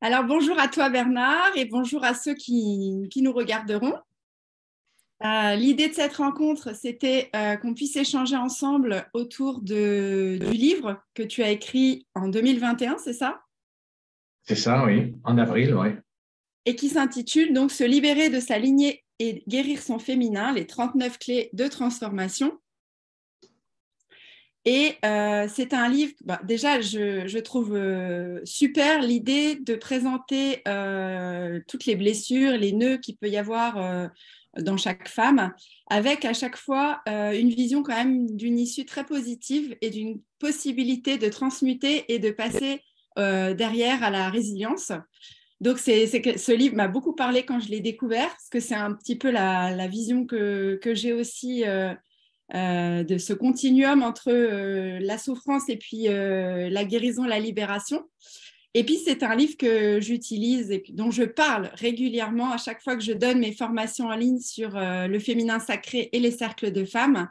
Alors, bonjour à toi Bernard et bonjour à ceux qui nous regarderont. L'idée de cette rencontre, c'était qu'on puisse échanger ensemble autour du livre que tu as écrit en 2021, c'est ça? C'est ça, oui, en avril, oui. Et qui s'intitule donc Se libérer de sa lignée et guérir son féminin, les 39 clés de transformation. Et c'est un livre, déjà, je trouve super l'idée de présenter toutes les blessures, les nœuds qu'il peut y avoir dans chaque femme, avec à chaque fois une vision quand même d'une issue très positive et d'une possibilité de transmuter et de passer derrière à la résilience. Donc, ce livre m'a beaucoup parlé quand je l'ai découvert, parce que c'est un petit peu la vision que j'ai aussi de ce continuum entre la souffrance et puis la guérison, la libération. Et puis, c'est un livre que j'utilise et dont je parle régulièrement à chaque fois que je donne mes formations en ligne sur le féminin sacré et les cercles de femmes.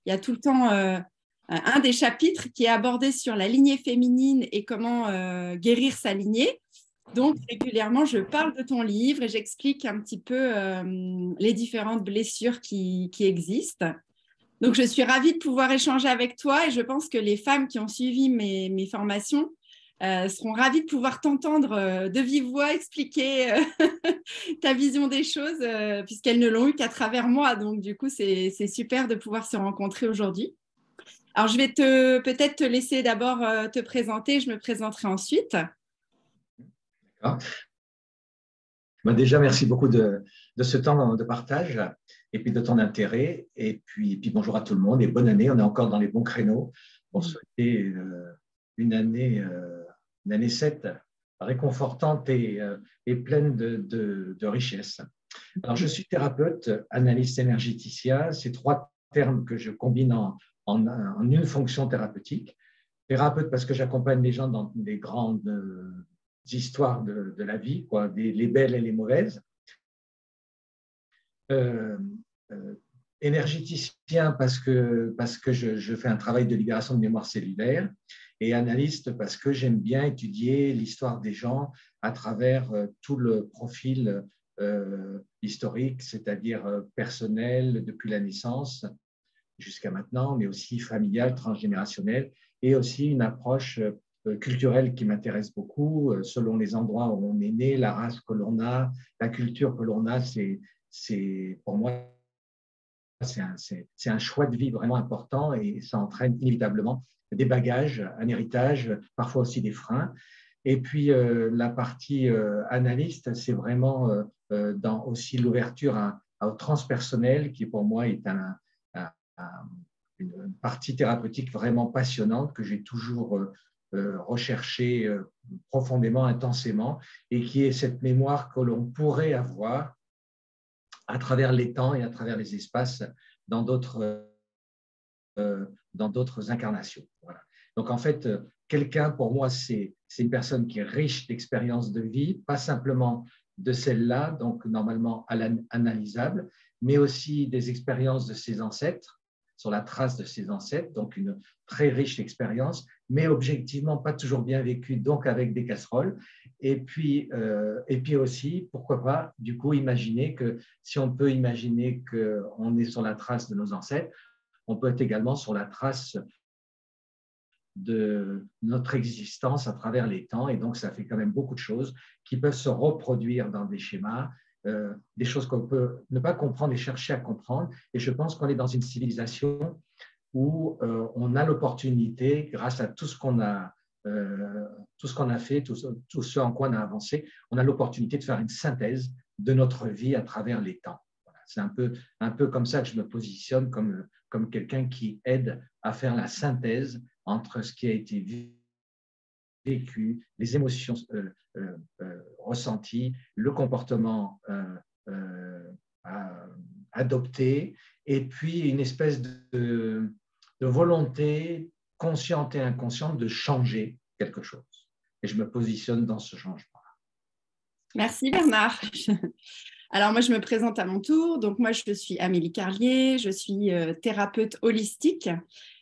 Il y a tout le temps un des chapitres qui est abordé sur la lignée féminine et comment guérir sa lignée. Donc, régulièrement, je parle de ton livre et j'explique un petit peu les différentes blessures qui existent. Donc, je suis ravie de pouvoir échanger avec toi et je pense que les femmes qui ont suivi mes formations seront ravies de pouvoir t'entendre de vive voix expliquer ta vision des choses puisqu'elles ne l'ont eu qu'à travers moi. Donc, du coup, c'est super de pouvoir se rencontrer aujourd'hui. Alors, je vais peut-être te laisser d'abord te présenter, je me présenterai ensuite. D'accord. Déjà, merci beaucoup de ce temps de partage et puis de ton intérêt. Et puis bonjour à tout le monde et bonne année. On est encore dans les bons créneaux pour souhaiter une année, une année 7 réconfortante et pleine de richesses. Alors, je suis thérapeute, analyste énergéticien. C'est trois termes que je combine en une fonction thérapeutique. Thérapeute parce que j'accompagne les gens dans des grandes histoires de la vie, quoi, les belles et les mauvaises. Euh, euh, Énergéticien parce que je fais un travail de libération de mémoire cellulaire et analyste parce que j'aime bien étudier l'histoire des gens à travers tout le profil historique, c'est-à-dire personnel depuis la naissance jusqu'à maintenant, mais aussi familiale, transgénérationnelle, et aussi une approche culturelle qui m'intéresse beaucoup, selon les endroits où on est né, la race que l'on a, la culture que l'on a, pour moi, c'est un choix de vie vraiment important et ça entraîne inévitablement des bagages, un héritage, parfois aussi des freins. Et puis, la partie analyste, c'est vraiment dans aussi l'ouverture au transpersonnel qui, pour moi, est une partie thérapeutique vraiment passionnante que j'ai toujours recherchée profondément, intensément, et qui est cette mémoire que l'on pourrait avoir à travers les temps et à travers les espaces dans d'autres incarnations. Voilà. Donc, en fait, quelqu'un, pour moi, c'est une personne qui est riche d'expériences de vie, pas simplement de celle-là, donc normalement analysable, mais aussi des expériences de ses ancêtres, sur la trace de ses ancêtres, donc une très riche expérience, mais objectivement pas toujours bien vécue, donc avec des casseroles. Et puis aussi, pourquoi pas, du coup, imaginer que si on peut imaginer qu'on est sur la trace de nos ancêtres, on peut être également sur la trace de notre existence à travers les temps. Et donc, ça fait quand même beaucoup de choses qui peuvent se reproduire dans des schémas, des choses qu'on peut ne pas comprendre et chercher à comprendre. Et je pense qu'on est dans une civilisation où on a l'opportunité, grâce à tout ce qu'on a fait, tout ce en quoi on a avancé, on a l'opportunité de faire une synthèse de notre vie à travers les temps. Voilà. C'est un peu comme ça que je me positionne comme quelqu'un qui aide à faire la synthèse entre ce qui a été vécu, les émotions ressenties, le comportement adopté, et puis une espèce de volonté consciente et inconsciente de changer quelque chose. Et je me positionne dans ce changement. Merci Bernard. Alors moi, je me présente à mon tour. Donc moi, je suis Amélie Carlier, je suis thérapeute holistique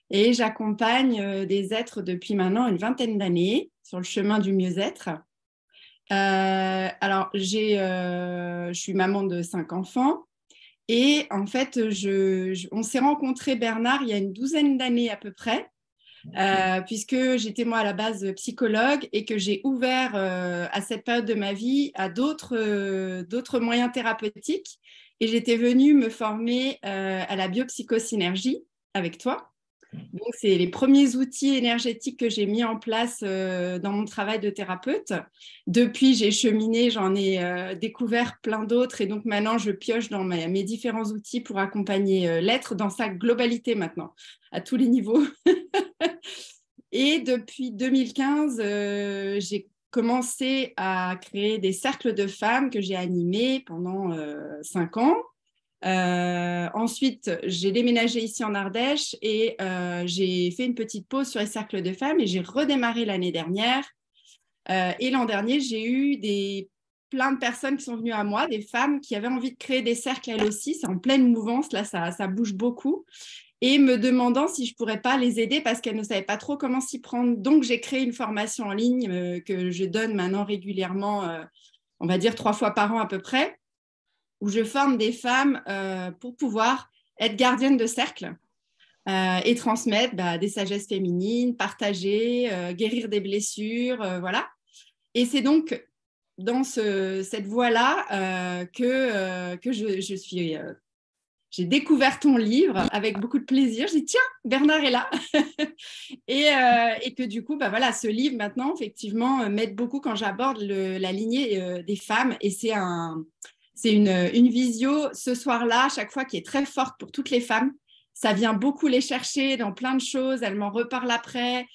et j'accompagne des êtres depuis maintenant une vingtaine d'années sur le chemin du mieux-être. Alors, je suis maman de 5 enfants. Et en fait, on s'est rencontrés, Bernard, il y a une douzaine d'années à peu près, puisque j'étais moi à la base psychologue et que j'ai ouvert à cette période de ma vie à d'autres moyens thérapeutiques. Et j'étais venue me former à la biopsychosynergie avec toi. Donc, c'est les premiers outils énergétiques que j'ai mis en place dans mon travail de thérapeute. Depuis, j'ai cheminé, j'en ai découvert plein d'autres et donc maintenant, je pioche dans mes différents outils pour accompagner l'être dans sa globalité maintenant, à tous les niveaux. Et depuis 2015, j'ai commencé à créer des cercles de femmes que j'ai animés pendant 5 ans. Ensuite, j'ai déménagé ici en Ardèche et j'ai fait une petite pause sur les cercles de femmes et j'ai redémarré l'année dernière. Et l'an dernier, j'ai eu plein de personnes qui sont venues à moi, des femmes qui avaient envie de créer des cercles elles aussi. C'est en pleine mouvance, là, ça bouge beaucoup. Et me demandant si je pourrais pas les aider parce qu'elles ne savaient pas trop comment s'y prendre. Donc, j'ai créé une formation en ligne que je donne maintenant régulièrement, on va dire 3 fois par an à peu près, où je forme des femmes pour pouvoir être gardiennes de cercle et transmettre des sagesses féminines, partager, guérir des blessures, voilà. Et c'est donc dans cette voie-là que je suis... j'ai découvert ton livre avec beaucoup de plaisir. J'ai dit, tiens, Bernard est là. Et que du coup, voilà, ce livre maintenant, effectivement, m'aide beaucoup quand j'aborde la lignée des femmes. Et c'est une visio ce soir-là, à chaque fois, qui est très forte pour toutes les femmes. Ça vient beaucoup les chercher dans plein de choses. Elles m'en reparlent après.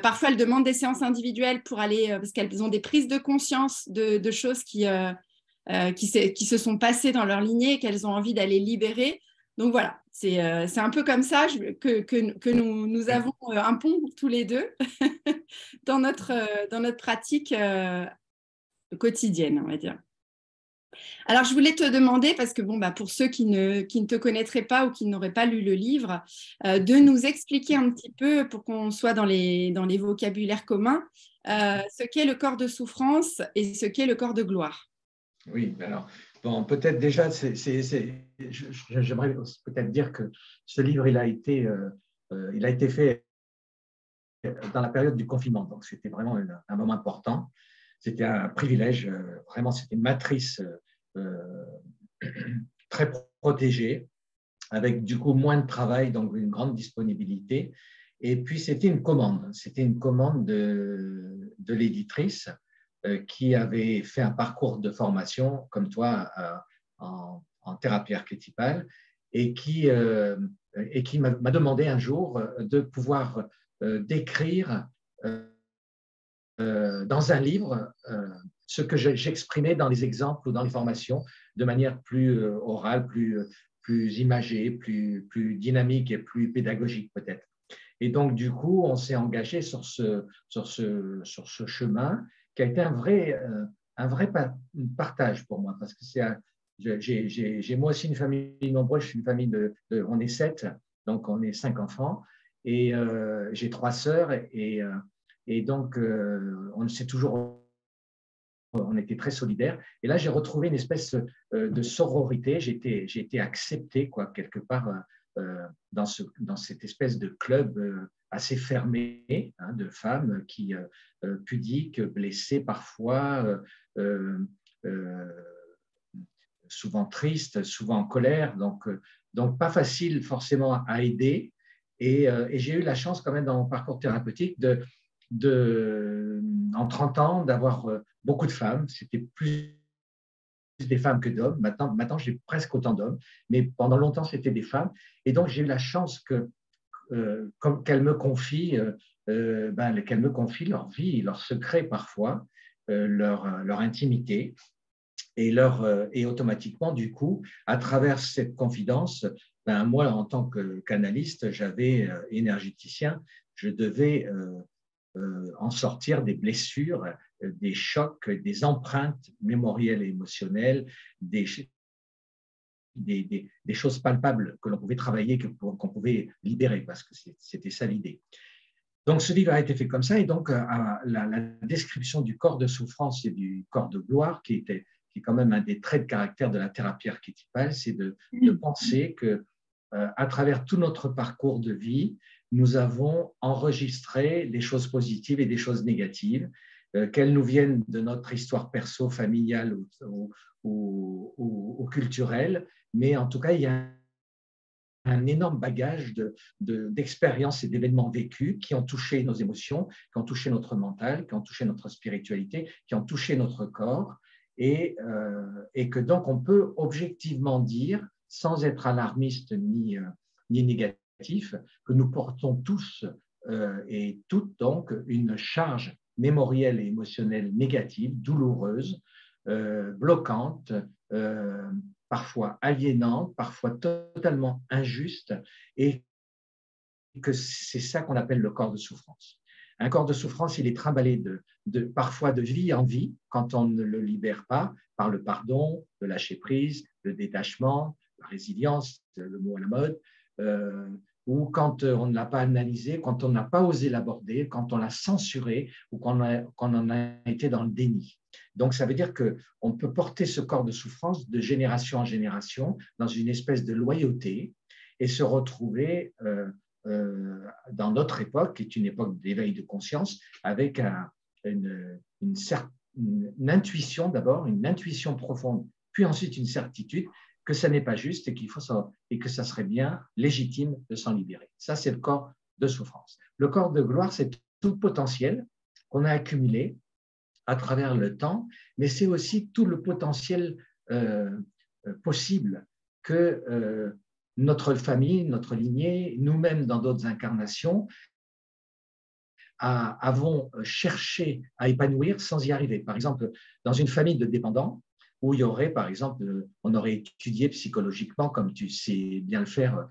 Parfois, elles demandent des séances individuelles pour aller, parce qu'elles ont des prises de conscience de choses qui se sont passées dans leur lignée et qu'elles ont envie d'aller libérer. Donc voilà, c'est un peu comme ça que nous avons un pont tous les deux dans notre pratique quotidienne, on va dire. Alors, je voulais te demander, parce que pour ceux qui ne te connaîtraient pas ou qui n'auraient pas lu le livre, de nous expliquer un petit peu, pour qu'on soit dans les vocabulaires communs, ce qu'est le corps de souffrance et ce qu'est le corps de gloire. Oui, alors, bon, peut-être déjà, j'aimerais peut-être dire que ce livre, il a été fait dans la période du confinement, donc c'était vraiment un moment important. C'était un privilège, vraiment, c'était une matrice très protégée, avec du coup moins de travail, donc une grande disponibilité. Et puis, c'était une commande de l'éditrice qui avait fait un parcours de formation, comme toi, en thérapie archétypale, et qui m'a demandé un jour de pouvoir décrire dans un livre ce que j'exprimais dans les exemples ou dans les formations de manière plus orale, plus imagée, plus dynamique et plus pédagogique peut-être. Et donc, du coup, on s'est engagé sur ce chemin qui a été un vrai partage pour moi, parce que j'ai moi aussi une famille nombreuse, je suis une famille on est 7, donc on est 5 enfants, et j'ai 3 sœurs, et donc on était très solidaires. Et là, j'ai retrouvé une espèce de sororité. J'ai été accepté, quoi, quelque part, dans cette espèce de club assez fermé, hein, de femmes qui, pudiques, blessées parfois, souvent tristes, souvent en colère. Donc pas facile forcément à aider. Et j'ai eu la chance quand même dans mon parcours thérapeutique en 30 ans, d'avoir beaucoup de femmes. C'était plus des femmes que d'hommes. Maintenant j'ai presque autant d'hommes, mais pendant longtemps, c'était des femmes. Et donc, j'ai eu la chance qu'elles me confient leur vie, leurs secrets parfois, leur intimité. Et automatiquement, du coup, à travers cette confidence, moi, en tant qu'analyste, énergéticien, je devais en sortir des blessures, des chocs, des empreintes mémorielles et émotionnelles, des choses palpables que l'on pouvait travailler, qu'on pouvait libérer, parce que c'était ça l'idée. Donc, ce livre a été fait comme ça, et donc la description du corps de souffrance et du corps de gloire, qui est quand même un des traits de caractère de la thérapie archétypale, c'est de penser que à travers tout notre parcours de vie, nous avons enregistré des choses positives et des choses négatives, qu'elles nous viennent de notre histoire perso, familiale ou culturelle, mais en tout cas, il y a un énorme bagage d'expériences et d'événements vécus qui ont touché nos émotions, qui ont touché notre mental, qui ont touché notre spiritualité, qui ont touché notre corps, et que donc on peut objectivement dire, sans être alarmiste ni négatif, que nous portons tous et toutes donc une charge mémorielle et émotionnelle négative, douloureuse, bloquante, parfois aliénante, parfois totalement injuste, et que c'est ça qu'on appelle le corps de souffrance. Un corps de souffrance, il est trimballé parfois de vie en vie, quand on ne le libère pas, par le pardon, le lâcher-prise, le détachement, la résilience, le mot à la mode, ou quand on ne l'a pas analysé, quand on n'a pas osé l'aborder, quand on l'a censuré, ou quand on en a été dans le déni. Donc, ça veut dire qu'on peut porter ce corps de souffrance de génération en génération dans une espèce de loyauté et se retrouver dans notre époque, qui est une époque d'éveil de conscience, avec une intuition d'abord, une intuition profonde, puis ensuite une certitude que ça n'est pas juste et que ça serait bien légitime de s'en libérer. Ça, c'est le corps de souffrance. Le corps de gloire, c'est tout le potentiel qu'on a accumulé à travers le temps, mais c'est aussi tout le potentiel possible que notre famille, notre lignée, nous-mêmes dans d'autres incarnations, avons cherché à épanouir sans y arriver. Par exemple, dans une famille de dépendants, où il y aurait, par exemple, on aurait étudié psychologiquement, comme tu sais bien le faire,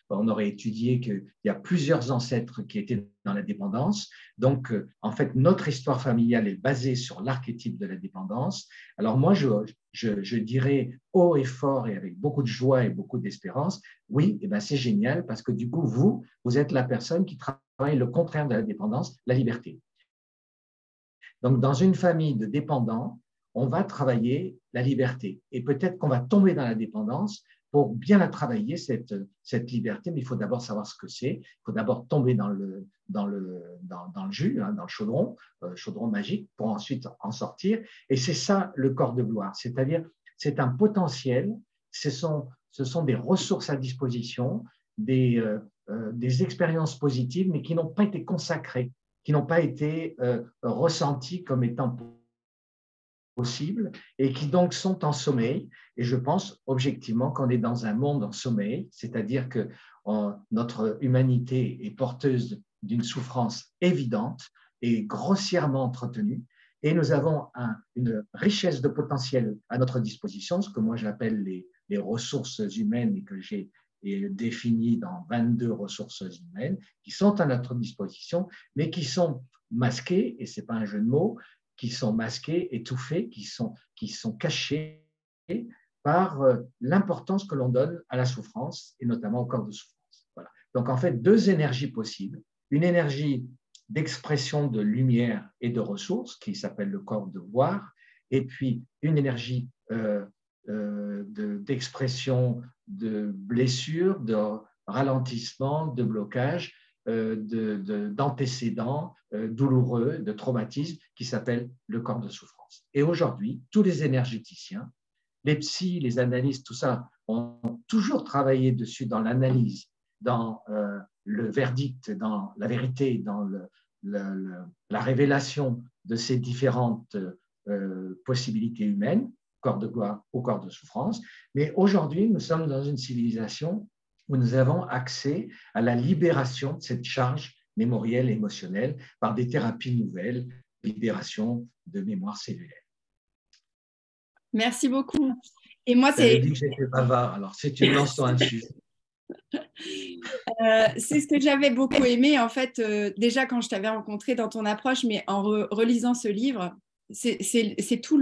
on aurait étudié qu'il y a plusieurs ancêtres qui étaient dans la dépendance. Donc, en fait, notre histoire familiale est basée sur l'archétype de la dépendance. Alors moi, je dirais haut et fort et avec beaucoup de joie et beaucoup d'espérance, oui, eh ben c'est génial, parce que du coup, vous êtes la personne qui travaille le contraire de la dépendance, la liberté. Donc, dans une famille de dépendants, on va travailler la liberté. Et peut-être qu'on va tomber dans la dépendance pour bien la travailler, cette liberté, mais il faut d'abord savoir ce que c'est. Il faut d'abord tomber dans le jus, dans le chaudron magique, pour ensuite en sortir. Et c'est ça le corps de gloire, c'est-à-dire c'est un potentiel, ce sont des ressources à disposition, des expériences positives, mais qui n'ont pas été consacrées, qui n'ont pas été ressenties comme étant possibles et qui donc sont en sommeil. Et je pense objectivement qu'on est dans un monde en sommeil, c'est-à-dire que notre humanité est porteuse d'une souffrance évidente et grossièrement entretenue, et nous avons une richesse de potentiel à notre disposition, ce que moi j'appelle les ressources humaines et que j'ai définies dans 22 ressources humaines qui sont à notre disposition, mais qui sont masquées, et ce n'est pas un jeu de mots, qui sont masqués, étouffés, qui sont cachés par l'importance que l'on donne à la souffrance, et notamment au corps de souffrance. Voilà. Donc, en fait, deux énergies possibles. Une énergie d'expression de lumière et de ressources, qui s'appelle le corps de gloire, et puis une énergie d'expression de blessure, de ralentissement, de blocage, d'antécédents douloureux, de traumatismes, qui s'appelle le corps de souffrance. Et aujourd'hui, tous les énergéticiens, les psys, les analystes, tout ça, ont toujours travaillé dessus dans l'analyse, dans le verdict, dans la vérité, dans la révélation de ces différentes possibilités humaines, corps de gloire ou corps de souffrance. Mais aujourd'hui, nous sommes dans une civilisation où nous avons accès à la libération de cette charge mémorielle et émotionnelle par des thérapies nouvelles, libération de mémoire cellulaire. Merci beaucoup. Et moi, c'est dit que j'étais bavard, alors si tu me lances sur un sujet. C'est ce que j'avais beaucoup aimé, en fait, déjà quand je t'avais rencontré dans ton approche, mais en relisant ce livre, c'est tout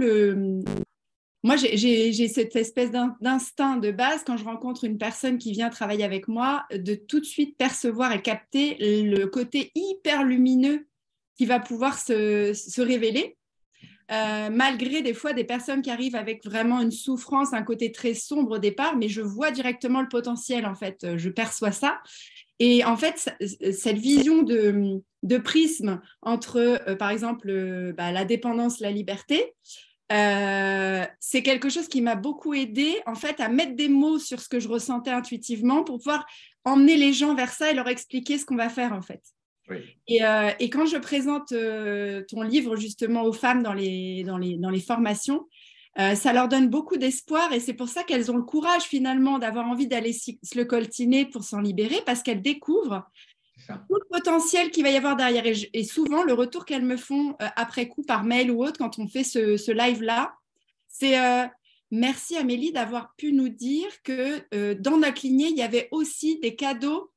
moi, j'ai cette espèce d'instinct de base quand je rencontre une personne qui vient travailler avec moi, de tout de suite percevoir et capter le côté hyper lumineux qui va pouvoir se révéler, malgré des fois des personnes qui arrivent avec vraiment une souffrance, un côté très sombre au départ, mais je vois directement le potentiel, en fait, je perçois ça. Et en fait, cette vision de prisme entre, par exemple, la dépendance, la liberté, c'est quelque chose qui m'a beaucoup aidé en fait à mettre des mots sur ce que je ressentais intuitivement pour pouvoir emmener les gens vers ça et leur expliquer ce qu'on va faire en fait. Oui. Et quand je présente ton livre justement aux femmes dans les formations, ça leur donne beaucoup d'espoir et c'est pour ça qu'elles ont le courage finalement d'avoir envie d'aller se le coltiner pour s'en libérer parce qu'elles découvrent tout le potentiel qu'il va y avoir derrière. Et souvent, le retour qu'elles me font après coup par mail ou autre, quand on fait ce live-là, c'est merci Amélie d'avoir pu nous dire que dans notre lignée, il y avait aussi des cadeaux,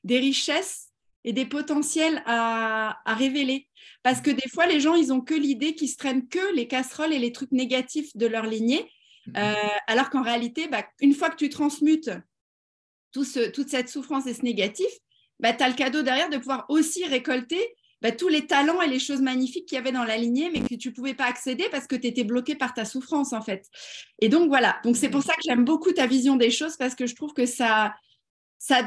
des richesses et des potentiels à révéler. Parce que des fois, les gens, ils n'ont que l'idée qu'ils se traînent que les casseroles et les trucs négatifs de leur lignée, alors qu'en réalité, une fois que tu transmutes toute cette souffrance et ce négatif, tu as le cadeau derrière de pouvoir aussi récolter tous les talents et les choses magnifiques qu'il y avait dans la lignée, mais que tu ne pouvais pas accéder parce que tu étais bloqué par ta souffrance, en fait. Et donc, voilà. Donc, c'est pour ça que j'aime beaucoup ta vision des choses, parce que je trouve que ça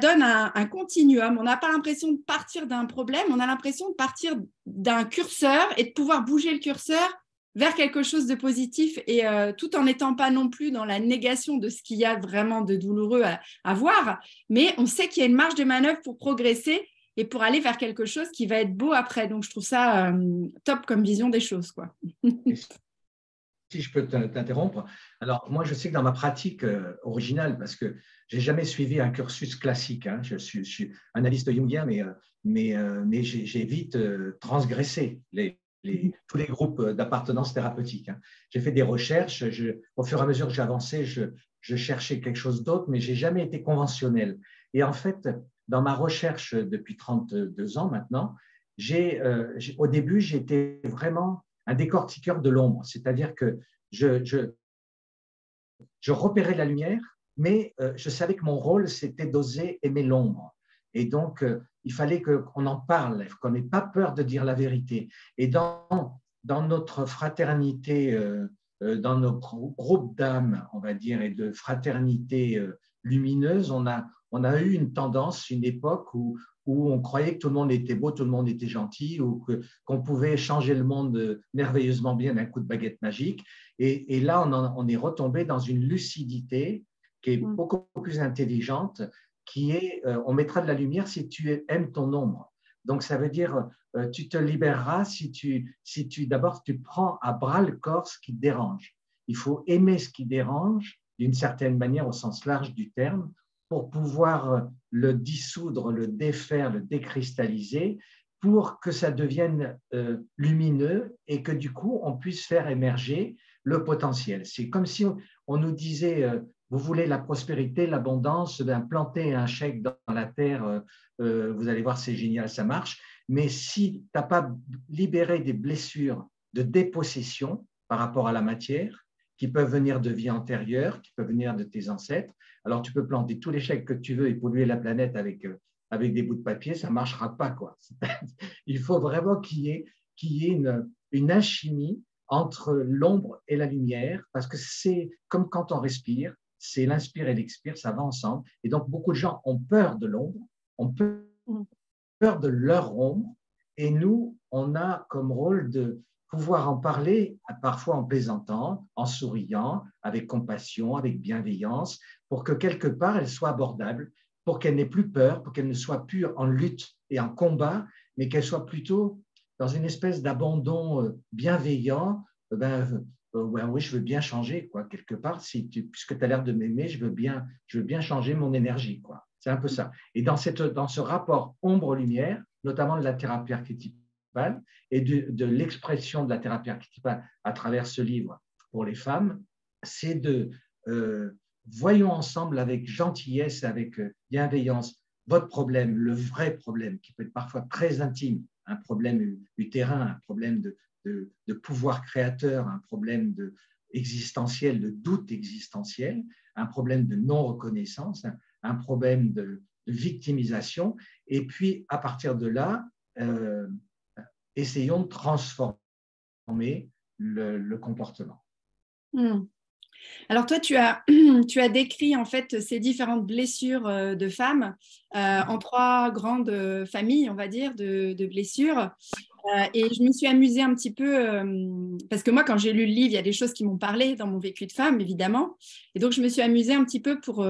donne un continuum. On n'a pas l'impression de partir d'un problème, on a l'impression de partir d'un curseur et de pouvoir bouger le curseur vers quelque chose de positif et tout en n'étant pas non plus dans la négation de ce qu'il y a vraiment de douloureux à voir, mais on sait qu'il y a une marge de manœuvre pour progresser et pour aller vers quelque chose qui va être beau après. Donc, je trouve ça top comme vision des choses, quoi. Si je peux t'interrompre, alors moi je sais que dans ma pratique originale, parce que j'ai jamais suivi un cursus classique, hein, je suis analyste jungien, mais j'ai vite transgressé tous les groupes d'appartenance thérapeutique. Hein. J'ai fait des recherches, au fur et à mesure que j'avançais, je cherchais quelque chose d'autre, mais j'ai jamais été conventionnel. Et en fait, dans ma recherche depuis 32 ans maintenant, au début, j'étais vraiment un décortiqueur de l'ombre, c'est-à-dire que je repérais la lumière, mais je savais que mon rôle, c'était d'oser aimer l'ombre. Et donc, il fallait qu'on en parle, qu'on n'ait pas peur de dire la vérité. Et dans notre fraternité, dans nos groupes d'âmes, on va dire, et de fraternité lumineuse, on a eu une tendance, une époque où on croyait que tout le monde était beau, tout le monde était gentil, ou qu'on pouvait changer le monde merveilleusement bien d'un coup de baguette magique. Et là, on est retombé dans une lucidité qui est beaucoup plus intelligente, qui est, on mettra de la lumière si tu aimes ton ombre. Donc, ça veut dire, tu te libéreras si d'abord, tu prends à bras le corps ce qui te dérange. Il faut aimer ce qui dérange, d'une certaine manière, au sens large du terme, pour pouvoir le dissoudre, le défaire, le décristalliser, pour que ça devienne lumineux et que du coup, on puisse faire émerger le potentiel. C'est comme si on nous disait, vous voulez la prospérité, l'abondance, planter un chèque dans la terre, vous allez voir, c'est génial, ça marche. Mais si tu n'as pas libéré des blessures de dépossession par rapport à la matière, qui peuvent venir de vie antérieure, qui peuvent venir de tes ancêtres, alors tu peux planter tous les chèques que tu veux et polluer la planète avec des bouts de papier, ça ne marchera pas, quoi. Il faut vraiment qu'il y ait une alchimie entre l'ombre et la lumière, parce que c'est comme quand on respire, c'est l'inspire et l'expire, ça va ensemble. Et donc, beaucoup de gens ont peur de l'ombre, ont peur de leur ombre, et nous, on a comme rôle de pouvoir en parler, parfois en plaisantant, en souriant, avec compassion, avec bienveillance, pour que quelque part, elle soit abordable, pour qu'elle n'ait plus peur, pour qu'elle ne soit plus en lutte et en combat, mais qu'elle soit plutôt dans une espèce d'abandon bienveillant. Oui, je veux bien changer, quoi, quelque part, puisque tu as l'air de m'aimer, je veux bien changer mon énergie, quoi. C'est un peu ça. Et dans ce rapport ombre-lumière, notamment de la thérapie archétypale et de l'expression de la thérapie archétypale à travers ce livre pour les femmes, c'est voyons ensemble avec gentillesse, avec bienveillance, votre problème, le vrai problème, qui peut être parfois très intime, un problème utérin, un problème de pouvoir créateur, un problème existentiel, de doute existentiel, un problème de non-reconnaissance, un problème de victimisation. Et puis, à partir de là, essayons de transformer le comportement. Alors toi, tu as décrit en fait ces différentes blessures de femmes en 3 grandes familles, on va dire, de blessures. Et je me suis amusée un petit peu, parce que moi, quand j'ai lu le livre, il y a des choses qui m'ont parlé dans mon vécu de femme, évidemment. Et donc, je me suis amusée un petit peu pour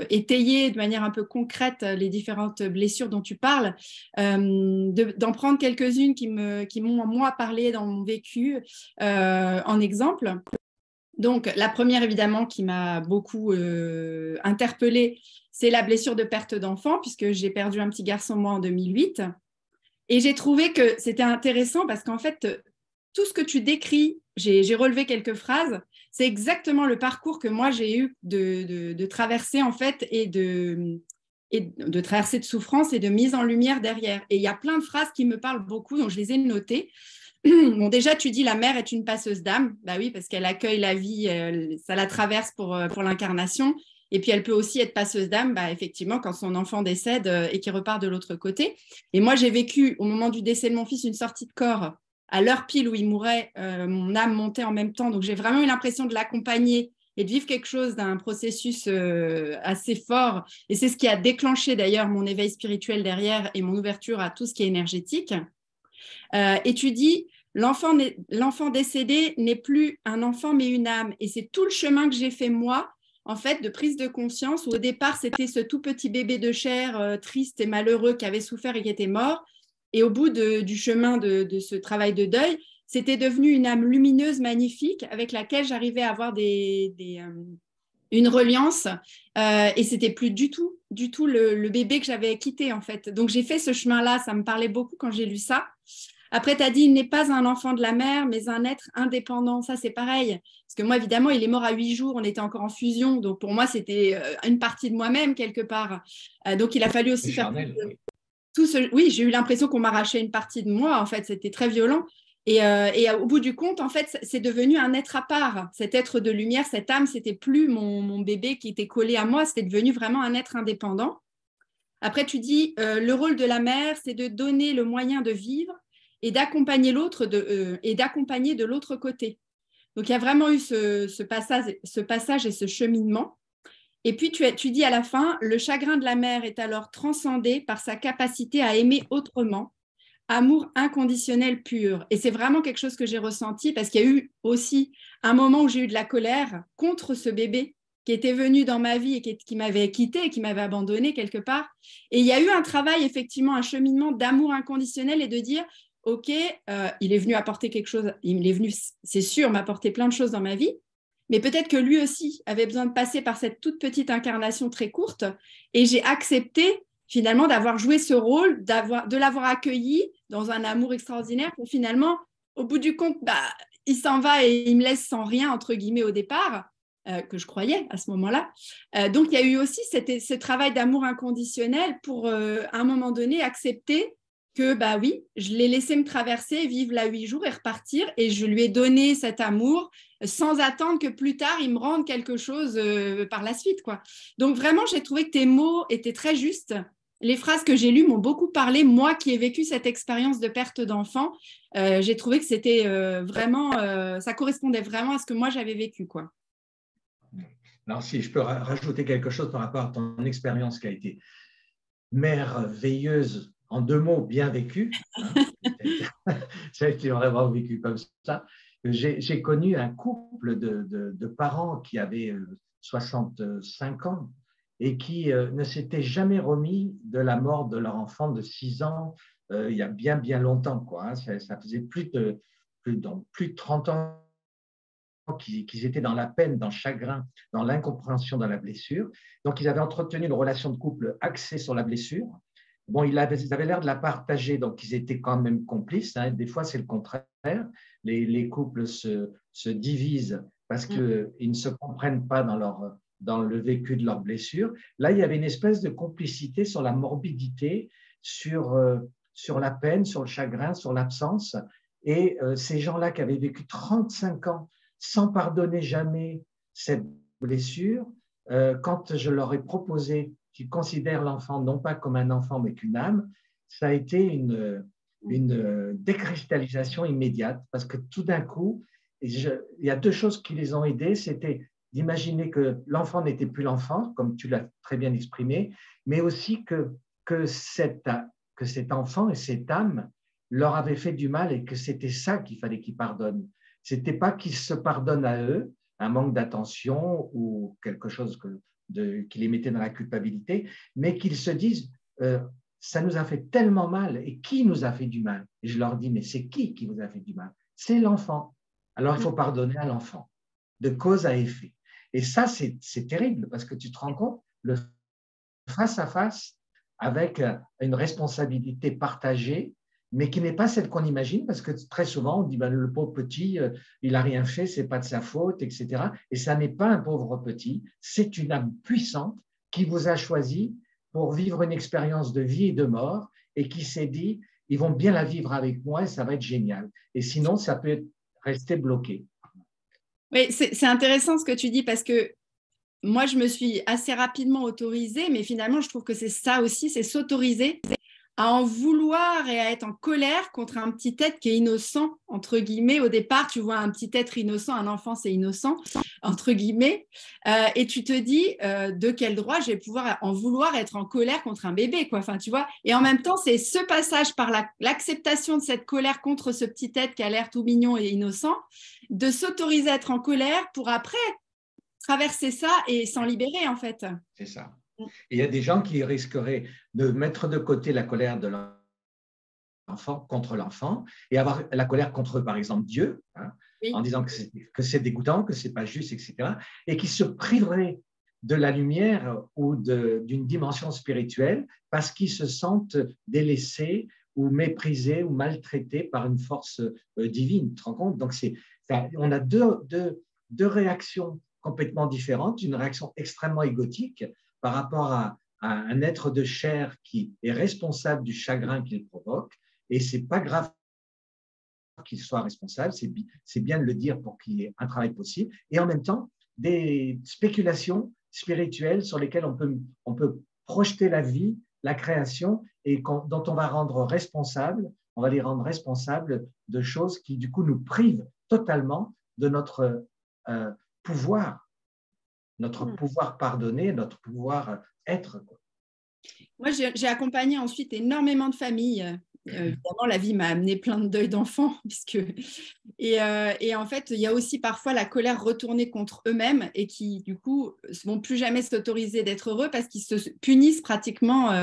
étayer de manière un peu concrète les différentes blessures dont tu parles, d'en prendre quelques-unes qui m'ont, moi, parlé dans mon vécu en exemple. Donc, la première, évidemment, qui m'a beaucoup interpellée, c'est la blessure de perte d'enfant, puisque j'ai perdu un petit garçon, moi, en 2008. Et j'ai trouvé que c'était intéressant parce qu'en fait, tout ce que tu décris, j'ai relevé quelques phrases, c'est exactement le parcours que moi j'ai eu de traverser en fait et de traverser de souffrance et de mise en lumière derrière. Et il y a plein de phrases qui me parlent beaucoup, donc je les ai notées. Bon, déjà, tu dis la mère est une passeuse d'âme. Bah oui, parce qu'elle accueille la vie, ça la traverse pour l'incarnation. Et puis, elle peut aussi être passeuse d'âme, bah, effectivement, quand son enfant décède et qu'il repart de l'autre côté. Et moi, j'ai vécu, au moment du décès de mon fils, une sortie de corps. À l'heure pile où il mourait, mon âme montait en même temps. Donc, j'ai vraiment eu l'impression de l'accompagner et de vivre quelque chose d'un processus assez fort. Et c'est ce qui a déclenché, d'ailleurs, mon éveil spirituel derrière et mon ouverture à tout ce qui est énergétique. Et tu dis, l'enfant décédé n'est plus un enfant, mais une âme. Et c'est tout le chemin que j'ai fait, moi, en fait, de prise de conscience, où au départ, c'était ce tout petit bébé de chair triste et malheureux qui avait souffert et qui était mort. Et au bout du chemin de ce travail de deuil, c'était devenu une âme lumineuse, magnifique, avec laquelle j'arrivais à avoir une reliance. Et c'était plus du tout le bébé que j'avais quitté, en fait. Donc, j'ai fait ce chemin-là. Ça me parlait beaucoup quand j'ai lu ça. Après, tu as dit, il n'est pas un enfant de la mère, mais un être indépendant. Ça, c'est pareil. Parce que moi, évidemment, il est mort à 8 jours. On était encore en fusion. Donc, pour moi, c'était une partie de moi-même, quelque part. Donc, il a fallu aussi faire tout ce... Oui, j'ai eu l'impression qu'on m'arrachait une partie de moi. En fait, c'était très violent. Et au bout du compte, en fait, c'est devenu un être à part. Cet être de lumière, cette âme, c'était plus mon bébé qui était collé à moi. C'était devenu vraiment un être indépendant. Après, tu dis, le rôle de la mère, c'est de donner le moyen de vivre et d'accompagner l'autre et d'accompagner de l'autre côté. Donc, il y a vraiment eu ce passage et ce cheminement. Et puis, tu dis à la fin, le chagrin de la mère est alors transcendé par sa capacité à aimer autrement, amour inconditionnel pur. Et c'est vraiment quelque chose que j'ai ressenti parce qu'il y a eu aussi un moment où j'ai eu de la colère contre ce bébé qui était venu dans ma vie et qui m'avait quitté, qui m'avait abandonné quelque part. Et il y a eu un travail, effectivement, un cheminement d'amour inconditionnel et de dire, OK, il est venu apporter quelque chose, il est venu, c'est sûr, m'apporter plein de choses dans ma vie, mais peut-être que lui aussi avait besoin de passer par cette toute petite incarnation très courte et j'ai accepté finalement d'avoir joué ce rôle, de l'avoir accueilli dans un amour extraordinaire pour finalement, au bout du compte, bah, il s'en va et il me laisse sans rien, entre guillemets, au départ, que je croyais à ce moment-là. Donc, il y a eu aussi ce travail d'amour inconditionnel pour, à un moment donné, accepter que, bah oui, je l'ai laissé me traverser, vivre là 8 jours et repartir, et je lui ai donné cet amour sans attendre que plus tard, il me rende quelque chose par la suite, quoi. Donc, vraiment, j'ai trouvé que tes mots étaient très justes. Les phrases que j'ai lues m'ont beaucoup parlé. Moi qui ai vécu cette expérience de perte d'enfant, j'ai trouvé que c'était vraiment, ça correspondait vraiment à ce que moi j'avais vécu, quoi. Alors, si je peux rajouter quelque chose par rapport à ton expérience qui a été merveilleuse, en 2 mots, bien vécue, hein, ça a été vraiment vécu comme ça. J'ai connu un couple de parents qui avaient 65 ans et qui ne s'étaient jamais remis de la mort de leur enfant de 6 ans il y a bien, bien longtemps, quoi, hein. Ça faisait plus de 30 ans qu'ils étaient dans la peine, dans le chagrin, dans l'incompréhension, dans la blessure. Donc, ils avaient entretenu une relation de couple axée sur la blessure. Bon, ils avaient l'air de la partager, donc ils étaient quand même complices, hein. Des fois, c'est le contraire. Les couples se divisent parce qu'ils ne se comprennent pas dans le vécu de leur blessure. Là, il y avait une espèce de complicité sur la morbidité, sur la peine, sur le chagrin, sur l'absence. Et ces gens-là qui avaient vécu 35 ans sans pardonner jamais cette blessure. Quand je leur ai proposé qu'ils considèrent l'enfant non pas comme un enfant, mais qu'une âme, ça a été une décristallisation immédiate, parce que tout d'un coup, il y a deux choses qui les ont aidés, c'était d'imaginer que l'enfant n'était plus l'enfant, comme tu l'as très bien exprimé, mais aussi que cet enfant et cette âme leur avaient fait du mal et que c'était ça qu'il fallait qu'ils pardonnent. Ce n'était pas qu'ils se pardonnent à eux, un manque d'attention ou quelque chose qui les mettait dans la culpabilité, mais qu'ils se disent ça nous a fait tellement mal, et qui nous a fait du mal? Et je leur dis, mais c'est qui vous a fait du mal? C'est l'enfant. Alors il faut pardonner à l'enfant, de cause à effet. Et ça, c'est terrible, parce que tu te rends compte, le face à face avec une responsabilité partagée, mais qui n'est pas celle qu'on imagine, parce que très souvent, on dit ben, le pauvre petit, il n'a rien fait, ce n'est pas de sa faute, etc. Et ça n'est pas un pauvre petit, c'est une âme puissante qui vous a choisi pour vivre une expérience de vie et de mort, et qui s'est dit, ils vont bien la vivre avec moi et ça va être génial. Et sinon, ça peut rester bloqué. Oui, c'est intéressant ce que tu dis, parce que moi, je me suis assez rapidement autorisée, mais finalement, je trouve que c'est ça aussi, c'est s'autoriser à en vouloir et à être en colère contre un petit être qui est innocent, entre guillemets. Au départ, tu vois un petit être innocent, un enfant, c'est innocent, entre guillemets, et tu te dis de quel droit je vais pouvoir en vouloir être en colère contre un bébé, quoi. Enfin, tu vois. Et en même temps, c'est ce passage par l'acceptation de cette colère contre ce petit être qui a l'air tout mignon et innocent, de s'autoriser à être en colère pour après traverser ça et s'en libérer, en fait. C'est ça. Et il y a des gens qui risqueraient de mettre de côté la colère de l'enfant contre l'enfant et avoir la colère contre, par exemple, Dieu, hein, oui, en disant que c'est dégoûtant, que ce n'est pas juste, etc. Et qui se priveraient de la lumière ou d'une dimension spirituelle parce qu'ils se sentent délaissés ou méprisés ou maltraités par une force divine. Tu te rends compte? Donc, on a deux réactions complètement différentes. Une réaction extrêmement égotique par rapport à un être de chair qui est responsable du chagrin qu'il provoque, et ce n'est pas grave qu'il soit responsable, c'est bien de le dire pour qu'il y ait un travail possible, et en même temps, des spéculations spirituelles sur lesquelles on peut projeter la vie, la création, et dont on va rendre responsable, on va les rendre responsables de choses qui, du coup, nous privent totalement de notre pouvoir pardonner, notre pouvoir être. Moi, j'ai accompagné ensuite énormément de familles. Évidemment, la vie m'a amené plein de deuils d'enfants. Et en fait, il y a aussi parfois la colère retournée contre eux-mêmes et qui, du coup, ne vont plus jamais s'autoriser d'être heureux parce qu'ils se punissent pratiquement,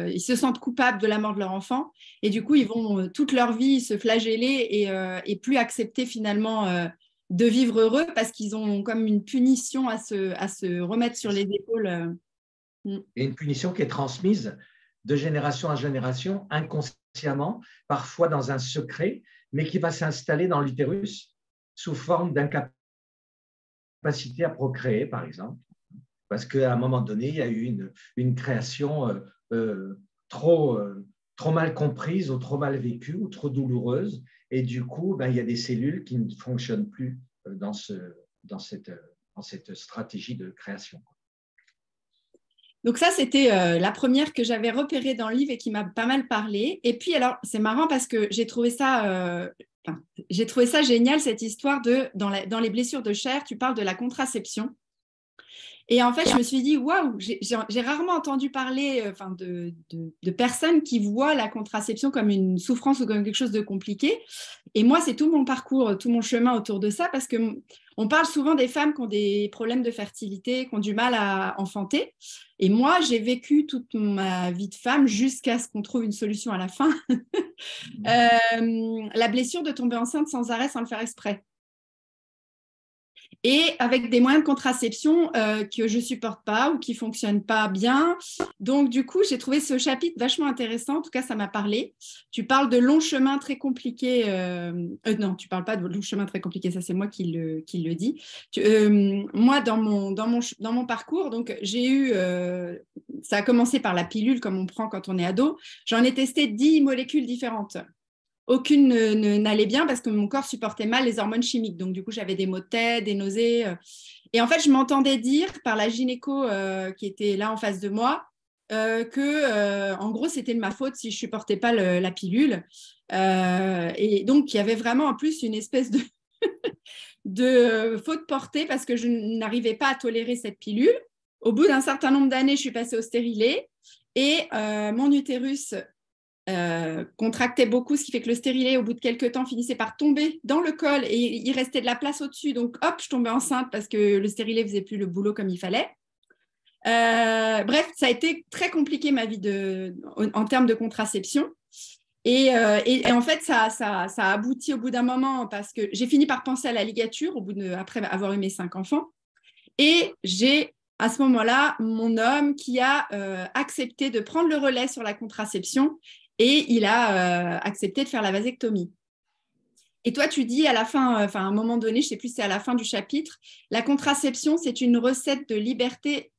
ils se sentent coupables de la mort de leur enfant. Et du coup, ils vont toute leur vie se flageller et plus accepter finalement de vivre heureux parce qu'ils ont comme une punition à se remettre sur les épaules. Et une punition qui est transmise de génération à génération, inconsciemment, parfois dans un secret, mais qui va s'installer dans l'utérus sous forme d'incapacité à procréer, par exemple, parce qu'à un moment donné, il y a eu une création trop mal comprise ou trop mal vécue ou trop douloureuse, et du coup, il y a des cellules qui ne fonctionnent plus dans cette stratégie de création. Donc ça, c'était la première que j'avais repérée dans le livre et qui m'a pas mal parlé. Et puis, alors, c'est marrant parce que j'ai trouvé ça génial, cette histoire dans les blessures de chair, tu parles de la contraception. Et en fait, je me suis dit, waouh, j'ai rarement entendu parler de personnes qui voient la contraception comme une souffrance ou comme quelque chose de compliqué. Et moi, c'est tout mon parcours, tout mon chemin autour de ça, parce qu'on parle souvent des femmes qui ont des problèmes de fertilité, qui ont du mal à enfanter. Et moi, j'ai vécu toute ma vie de femme jusqu'à ce qu'on trouve une solution à la fin. La blessure de tomber enceinte sans arrêt, sans le faire exprès. Et avec des moyens de contraception que je ne supporte pas ou qui ne fonctionnent pas bien. Donc, du coup, j'ai trouvé ce chapitre vachement intéressant. En tout cas, ça m'a parlé. Tu parles de longs chemins très compliqués. Non, tu ne parles pas de longs chemins très compliqués. Ça, c'est moi qui le dis. Moi, dans mon parcours, donc, j'ai eu... ça a commencé par la pilule, comme on prend quand on est ado. J'en ai testé 10 molécules différentes. aucune n'allait bien parce que mon corps supportait mal les hormones chimiques. Donc, du coup, j'avais des maux de tête, des nausées. Et en fait, je m'entendais dire par la gynéco qui était là en face de moi en gros, c'était de ma faute si je ne supportais pas la pilule. Et donc, il y avait vraiment en plus une espèce de faute portée parce que je n'arrivais pas à tolérer cette pilule. Au bout d'un certain nombre d'années, je suis passée au stérilet et mon utérus contractait beaucoup, ce qui fait que le stérilet, au bout de quelques temps, finissait par tomber dans le col et il restait de la place au-dessus. Donc, hop, je tombais enceinte parce que le stérilet ne faisait plus le boulot comme il fallait. Bref, ça a été très compliqué ma vie en termes de contraception. Et en fait, ça a abouti au bout d'un moment parce que j'ai fini par penser à la ligature après avoir eu mes 5 enfants. Et j'ai à ce moment-là mon homme qui a accepté de prendre le relais sur la contraception et il a accepté de faire la vasectomie. Et toi, tu dis à la fin, à un moment donné, je ne sais plus si c'est à la fin du chapitre, la contraception, c'est une recette de liberté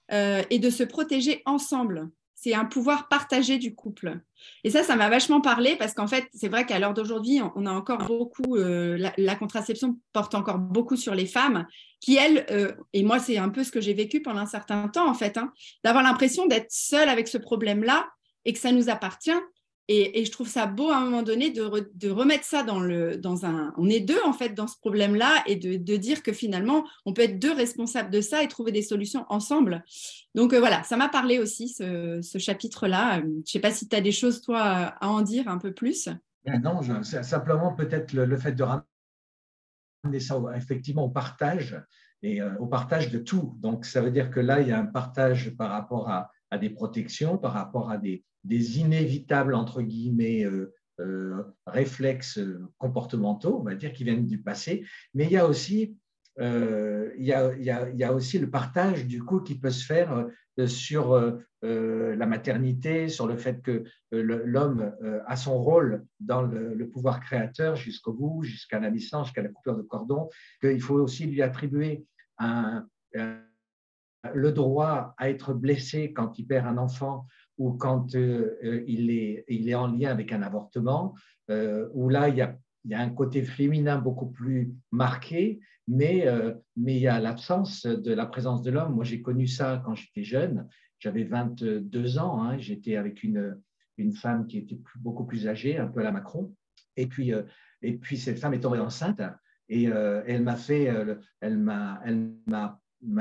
et de se protéger ensemble. C'est un pouvoir partagé du couple. Et ça m'a vachement parlé parce qu'en fait, c'est vrai qu'à l'heure d'aujourd'hui, on a encore beaucoup, la contraception porte encore beaucoup sur les femmes qui, elles, et moi, c'est un peu ce que j'ai vécu pendant un certain temps, en fait, d'avoir l'impression d'être seule avec ce problème-là et que ça nous appartient. Et je trouve ça beau à un moment donné de remettre ça dans un... On est deux en fait dans ce problème-là et de dire que finalement, on peut être deux responsables de ça et trouver des solutions ensemble. Donc voilà, ça m'a parlé aussi ce chapitre-là. Je ne sais pas si tu as des choses, toi, à en dire un peu plus. Non, simplement peut-être le fait de ramener ça effectivement au partage et au partage de tout. Donc ça veut dire que là, il y a un partage par rapport à des protections, par rapport à des inévitables, entre guillemets, réflexes comportementaux, on va dire, qui viennent du passé. Mais il y a aussi, il y a aussi le partage du coup qui peut se faire sur la maternité, sur le fait que l'homme a son rôle dans le pouvoir créateur jusqu'au bout, jusqu'à la naissance, jusqu'à la coupure de cordon, qu'il faut aussi lui attribuer le droit à être blessé quand il perd un enfant ou quand il est en lien avec un avortement, où là, il y a un côté féminin beaucoup plus marqué, mais il y a l'absence de la présence de l'homme. Moi, j'ai connu ça quand j'étais jeune. J'avais 22 ans. J'étais avec une femme qui était beaucoup plus âgée, un peu à la Macron. Et puis cette femme est tombée enceinte et elle m'a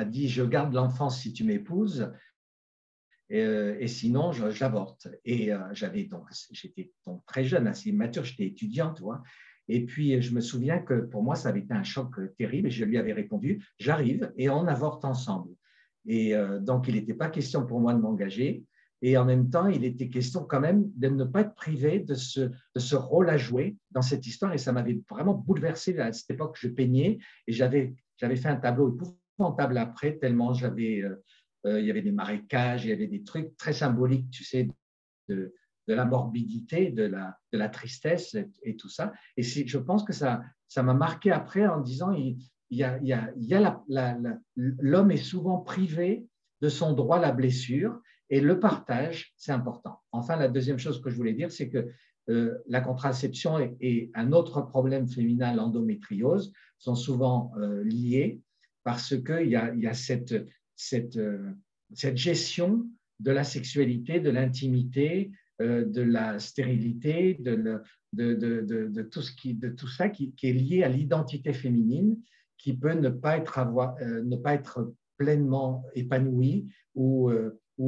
dit, je garde l'enfant si tu m'épouses. Et sinon, j'avorte. Et j'étais donc très jeune, assez immature, j'étais étudiante, tu vois. Et puis, je me souviens que pour moi, ça avait été un choc terrible. Et je lui avais répondu, j'arrive et on avorte ensemble. Et donc, il n'était pas question pour moi de m'engager. Et en même temps, il était question quand même de ne pas être privé de ce rôle à jouer dans cette histoire. Et ça m'avait vraiment bouleversé. À cette époque, je peignais et j'avais fait un tableau épouvantable après, tellement il y avait des marécages, il y avait des trucs très symboliques, tu sais, de la morbidité, de la tristesse et tout ça. Et je pense que ça m'a marqué après en disant, l'homme est souvent privé de son droit à la blessure et le partage, c'est important. Enfin, la deuxième chose que je voulais dire, c'est que la contraception et un autre problème féminin, l'endométriose, sont souvent liés parce qu'il y a cette gestion de la sexualité, de l'intimité, de la stérilité, de tout ça qui est lié à l'identité féminine, qui peut ne pas être pleinement épanouie ou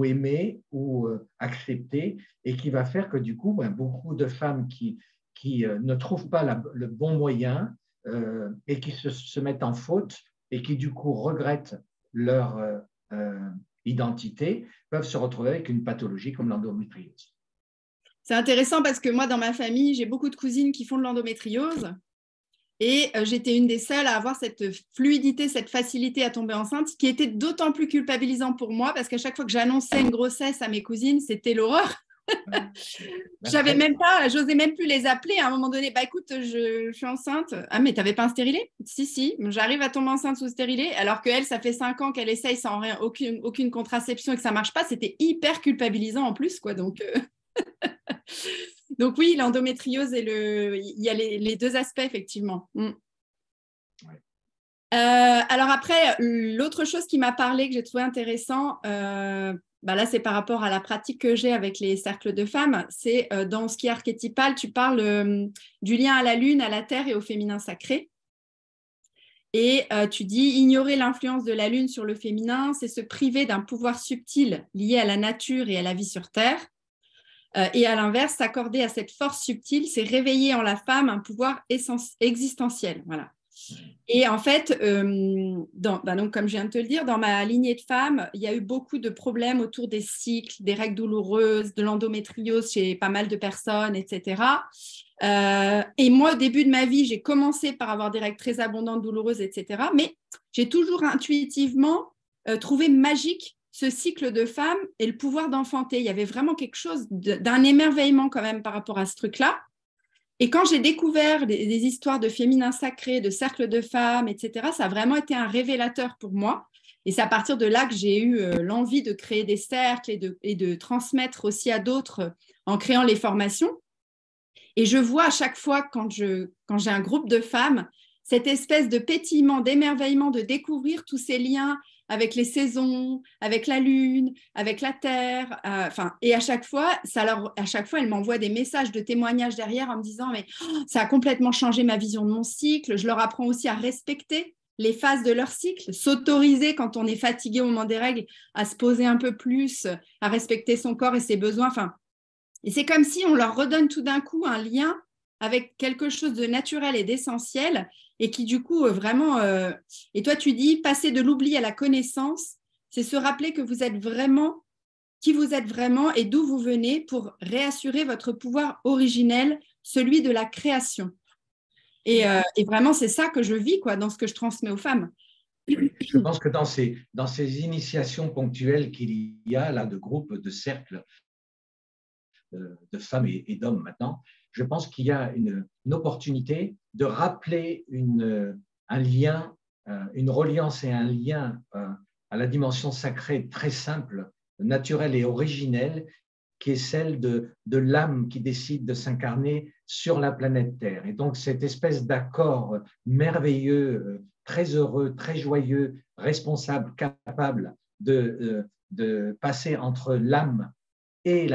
aimée ou acceptée, et qui va faire que du coup, beaucoup de femmes qui ne trouvent pas le bon moyen et qui se mettent en faute et qui du coup regrettent leur identité, peuvent se retrouver avec une pathologie comme l'endométriose. C'est intéressant parce que moi, dans ma famille, j'ai beaucoup de cousines qui font de l'endométriose et j'étais une des seules à avoir cette fluidité, cette facilité à tomber enceinte, qui était d'autant plus culpabilisant pour moi parce qu'à chaque fois que j'annonçais une grossesse à mes cousines, c'était l'horreur. J'osais même plus les appeler à un moment donné. Bah écoute, je suis enceinte. Ah, mais t'avais pas un stérilet? Si, j'arrive à tomber enceinte sous stérilet. Alors qu'elle, ça fait 5 ans qu'elle essaye sans rien, aucune contraception et que ça marche pas. C'était hyper culpabilisant en plus, quoi. Donc Donc oui, l'endométriose et il y a les deux aspects, effectivement. Ouais. Alors après, l'autre chose qui m'a parlé, que j'ai trouvé intéressant, là c'est par rapport à la pratique que j'ai avec les cercles de femmes, c'est dans ce qui est archétypal, tu parles du lien à la lune, à la terre et au féminin sacré. Et tu dis, ignorer l'influence de la lune sur le féminin, c'est se priver d'un pouvoir subtil lié à la nature et à la vie sur Terre. Et à l'inverse, s'accorder à cette force subtile, c'est réveiller en la femme un pouvoir existentiel. Voilà. Et en fait, donc, comme je viens de te le dire, dans ma lignée de femmes, il y a eu beaucoup de problèmes autour des cycles, des règles douloureuses, de l'endométriose chez pas mal de personnes, etc. Et moi, au début de ma vie, j'ai commencé par avoir des règles très abondantes, douloureuses, etc. Mais j'ai toujours intuitivement trouvé magique ce cycle de femme et le pouvoir d'enfanter. Il y avait vraiment quelque chose d'un émerveillement quand même par rapport à ce truc-là. Et quand j'ai découvert des histoires de féminin sacré, de cercles de femmes, etc., ça a vraiment été un révélateur pour moi. Et c'est à partir de là que j'ai eu l'envie de créer des cercles et de transmettre aussi à d'autres en créant les formations. Et je vois à chaque fois, quand j'ai un groupe de femmes, cette espèce de pétillement, d'émerveillement, de découvrir tous ces liens avec les saisons, avec la lune, avec la terre. Et à chaque fois, elles m'envoient des messages de témoignages derrière en me disant « mais ça a complètement changé ma vision de mon cycle ». Je leur apprends aussi à respecter les phases de leur cycle, s'autoriser quand on est fatigué au moment des règles, à se poser un peu plus, à respecter son corps et ses besoins. Et c'est comme si on leur redonne tout d'un coup un lien avec quelque chose de naturel et d'essentiel et qui du coup vraiment… Et toi, tu dis, passer de l'oubli à la connaissance, c'est se rappeler que vous êtes vraiment qui vous êtes vraiment et d'où vous venez pour réassurer votre pouvoir originel, celui de la création. Et vraiment, c'est ça que je vis dans ce que je transmets aux femmes. Je pense que dans ces initiations ponctuelles qu'il y a là de groupes, de cercles, de femmes et d'hommes maintenant, je pense qu'il y a une opportunité de rappeler un lien, une reliance et un lien à la dimension sacrée très simple, naturelle et originelle, qui est celle de l'âme qui décide de s'incarner sur la planète Terre. Et donc, cette espèce d'accord merveilleux, très heureux, très joyeux, responsable, capable de passer entre l'âme et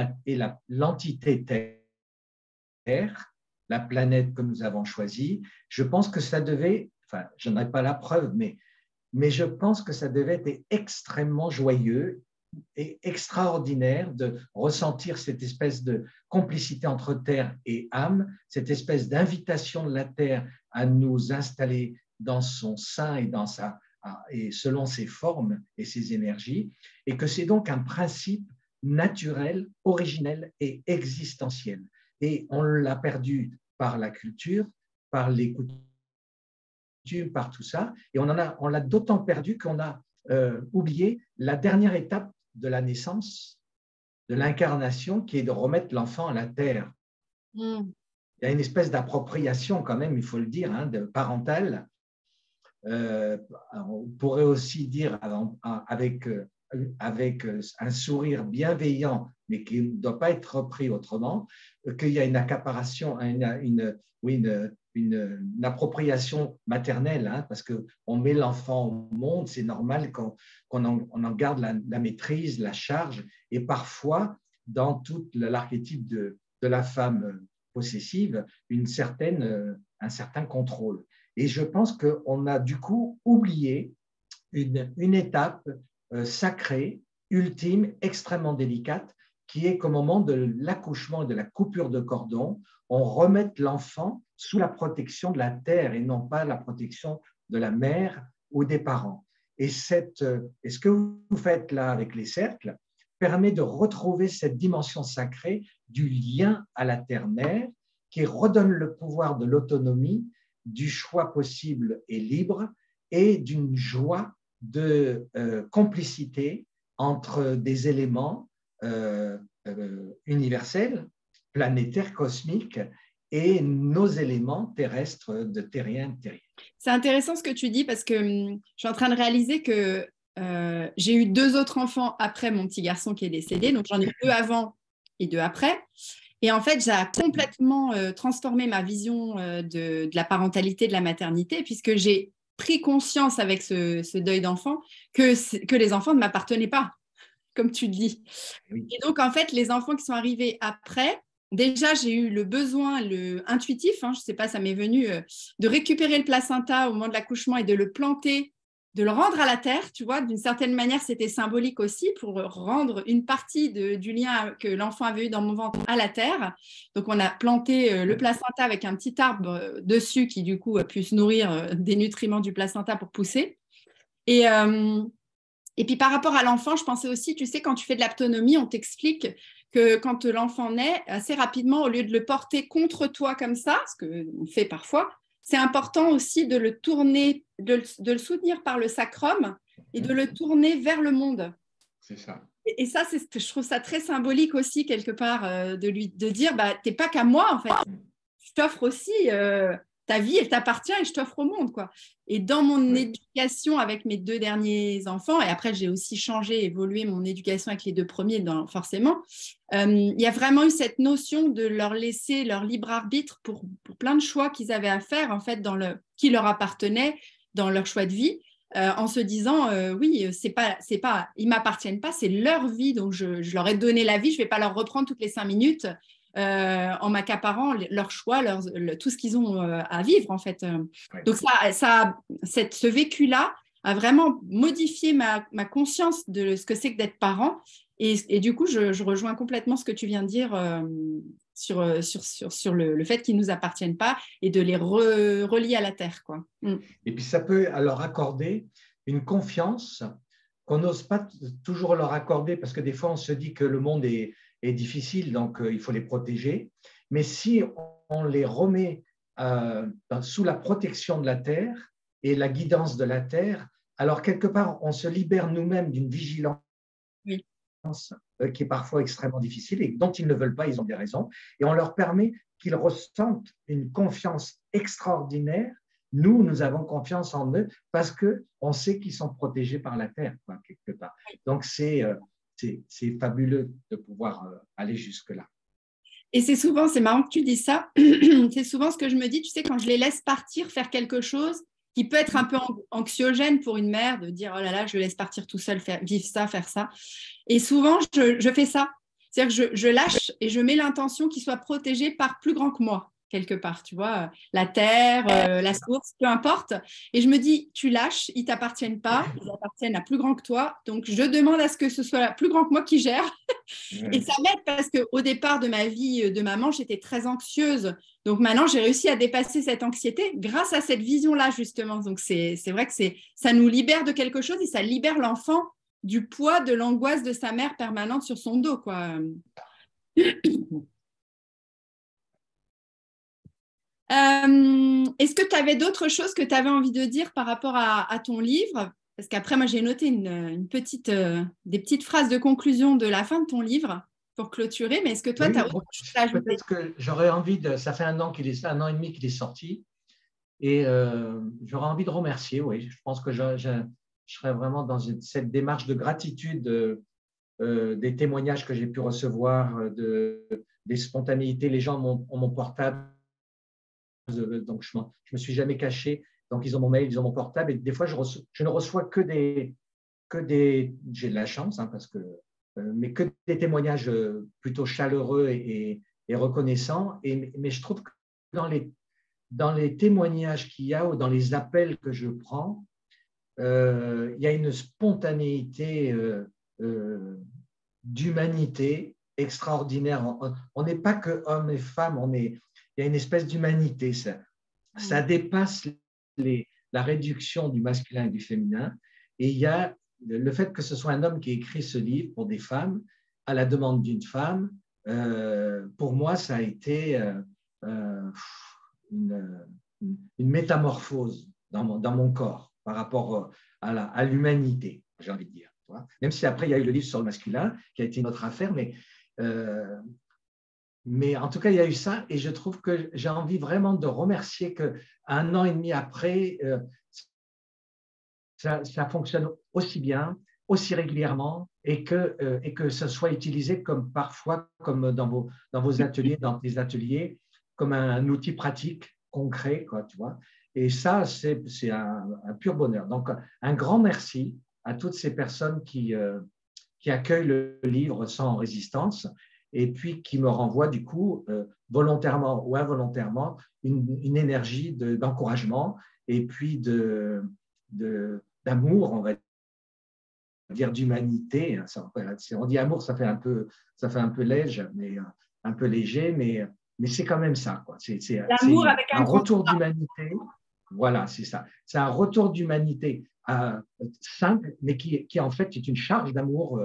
l'entité Terre, la planète que nous avons choisie, je pense que ça devait, je n'en ai pas la preuve, mais je pense que ça devait être extrêmement joyeux et extraordinaire de ressentir cette espèce de complicité entre terre et âme, cette espèce d'invitation de la terre à nous installer dans son sein et selon ses formes et ses énergies, et que c'est donc un principe naturel, originel et existentiel. Et on l'a perdu par la culture, par les coutumes, par tout ça, et on l'a d'autant perdu qu'on a oublié la dernière étape de la naissance, de l'incarnation, qui est de remettre l'enfant à la terre. Il y a une espèce d'appropriation quand même, il faut le dire, de parentale. On pourrait aussi dire avec un sourire bienveillant, mais qui ne doit pas être repris autrement, qu'il y a une accaparation, une appropriation maternelle, parce qu'on met l'enfant au monde, c'est normal qu'on en garde la maîtrise, la charge, et parfois, dans tout l'archétype de la femme possessive, un certain contrôle. Et je pense qu'on a du coup oublié une étape sacrée, ultime, extrêmement délicate, qui est qu'au moment de l'accouchement et de la coupure de cordon, on remette l'enfant sous la protection de la terre et non pas la protection de la mère ou des parents. Et ce que vous faites là avec les cercles permet de retrouver cette dimension sacrée du lien à la terre-mère qui redonne le pouvoir de l'autonomie, du choix possible et libre et d'une joie de complicité entre des éléments universels, planétaires, cosmiques, et nos éléments terrestres de terriens. C'est intéressant ce que tu dis parce que je suis en train de réaliser que j'ai eu 2 autres enfants après mon petit garçon qui est décédé, donc j'en ai eu 2 avant et 2 après. Et en fait, j'ai complètement transformé ma vision de la parentalité, de la maternité, puisque j'ai pris conscience avec ce deuil d'enfant que les enfants ne m'appartenaient pas, comme tu dis. Oui. Et donc, en fait, les enfants qui sont arrivés après, déjà, j'ai eu le besoin intuitif, hein, je ne sais pas, ça m'est venu, de récupérer le placenta au moment de l'accouchement et de le planter, de le rendre à la terre, tu vois. D'une certaine manière, c'était symbolique aussi pour rendre une partie du lien que l'enfant avait eu dans mon ventre à la terre. Donc, on a planté le placenta avec un petit arbre dessus qui, du coup, a pu se nourrir des nutriments du placenta pour pousser. Et puis par rapport à l'enfant, je pensais aussi, tu sais, quand tu fais de l'autonomie, on t'explique que quand l'enfant naît, assez rapidement, au lieu de le porter contre toi comme ça, ce qu'on fait parfois, c'est important aussi de le tourner, de le soutenir par le sacrum et de le tourner vers le monde. C'est ça. Et ça, je trouve ça très symbolique aussi, quelque part, de dire, bah, t'es pas qu'à moi, en fait. Je t'offre aussi ta vie, elle t'appartient et je t'offre au monde, quoi. Et dans mon éducation avec mes 2 derniers enfants, et après j'ai aussi changé, évolué mon éducation avec les 2 premiers, forcément, il y a vraiment eu cette notion de leur laisser leur libre arbitre pour plein de choix qu'ils avaient à faire, en fait, qui leur appartenait dans leur choix de vie. En se disant oui, c'est pas, ils m'appartiennent pas, c'est leur vie, donc je leur ai donné la vie, je vais pas leur reprendre toutes les 5 minutes en m'accaparant leur choix, tout ce qu'ils ont à vivre, en fait. Donc ce vécu-là a vraiment modifié ma conscience de ce que c'est que d'être parent, et du coup je rejoins complètement ce que tu viens de dire sur le fait qu'ils ne nous appartiennent pas et de les relier à la terre, quoi. Et puis ça peut leur accorder une confiance qu'on n'ose pas toujours leur accorder, parce que des fois on se dit que le monde est difficile, donc il faut les protéger. Mais si on les remet sous la protection de la terre et la guidance de la terre, alors quelque part on se libère nous-mêmes d'une vigilance qui est parfois extrêmement difficile et dont ils ne veulent pas, ils ont des raisons, et on leur permet qu'ils ressentent une confiance extraordinaire. Nous avons confiance en eux parce qu'on sait qu'ils sont protégés par la terre, quoi, quelque part. Donc, c'est fabuleux de pouvoir aller jusque-là. Et c'est marrant que tu dis ça, c'est souvent ce que je me dis, tu sais, quand je les laisse partir faire quelque chose qui peut être un peu anxiogène pour une mère, de dire, oh là là, je le laisse partir tout seul, vivre ça, faire ça. Et souvent, je fais ça. C'est-à-dire que je lâche et je mets l'intention qu'il soit protégé par plus grand que moi, quelque part, tu vois, la terre, la source, peu importe. Et je me dis, tu lâches, ils ne t'appartiennent pas, ils appartiennent à plus grand que toi. Donc, je demande à ce que ce soit plus grand que moi qui gère. Et ça m'aide parce qu'au départ de ma vie de maman, j'étais très anxieuse. Donc maintenant, j'ai réussi à dépasser cette anxiété grâce à cette vision-là, justement. Donc c'est vrai que ça nous libère de quelque chose et ça libère l'enfant du poids de l'angoisse de sa mère permanente sur son dos, quoi. Est-ce que tu avais d'autres choses que tu avais envie de dire par rapport à ton livre? Parce qu'après, moi, j'ai noté des petites phrases de conclusion de la fin de ton livre pour clôturer. Mais est-ce que toi, tu as autre chose à ajouter? Peut-être que j'aurais envie de… Ça fait un an et demi qu'il est sorti. Et j'aurais envie de remercier, oui. Je pense que je serais vraiment dans cette démarche de gratitude des témoignages que j'ai pu recevoir, des spontanéités. Les gens ont mon portable, donc je ne me suis jamais caché. Donc, ils ont mon mail, ils ont mon portable. Et des fois, je ne reçois que des… J'ai de la chance, hein, mais que des témoignages plutôt chaleureux et reconnaissants. Mais je trouve que dans les témoignages qu'il y a ou dans les appels que je prends, il y a une spontanéité d'humanité extraordinaire. On n'est pas que hommes et femmes, il y a une espèce d'humanité. Ça dépasse la réduction du masculin et du féminin. Et il y a le fait que ce soit un homme qui écrit ce livre pour des femmes, à la demande d'une femme. Pour moi, ça a été une métamorphose dans mon corps par rapport à l'humanité, j'ai envie de dire. Même si après, il y a eu le livre sur le masculin, qui a été une autre affaire, mais en tout cas, il y a eu ça, et je trouve que j'ai envie vraiment de remercier qu'un an et demi après, ça fonctionne aussi bien, aussi régulièrement et que ce soit utilisé comme parfois, comme dans vos ateliers, dans tes ateliers, comme un outil pratique, concret, quoi, tu vois. Et ça, c'est un pur bonheur. Donc, un grand merci à toutes ces personnes qui accueillent le livre sans résistance et puis qui me renvoient du coup, volontairement ou involontairement, une énergie d'encouragement et puis d'amour, on va dire d'humanité. On dit amour, ça fait un peu léger, mais c'est quand même ça, quoi. C'est L'amour avec un un grand retour A. d'humanité. Voilà, c'est ça. C'est un retour d'humanité simple, mais qui en fait est une charge d'amour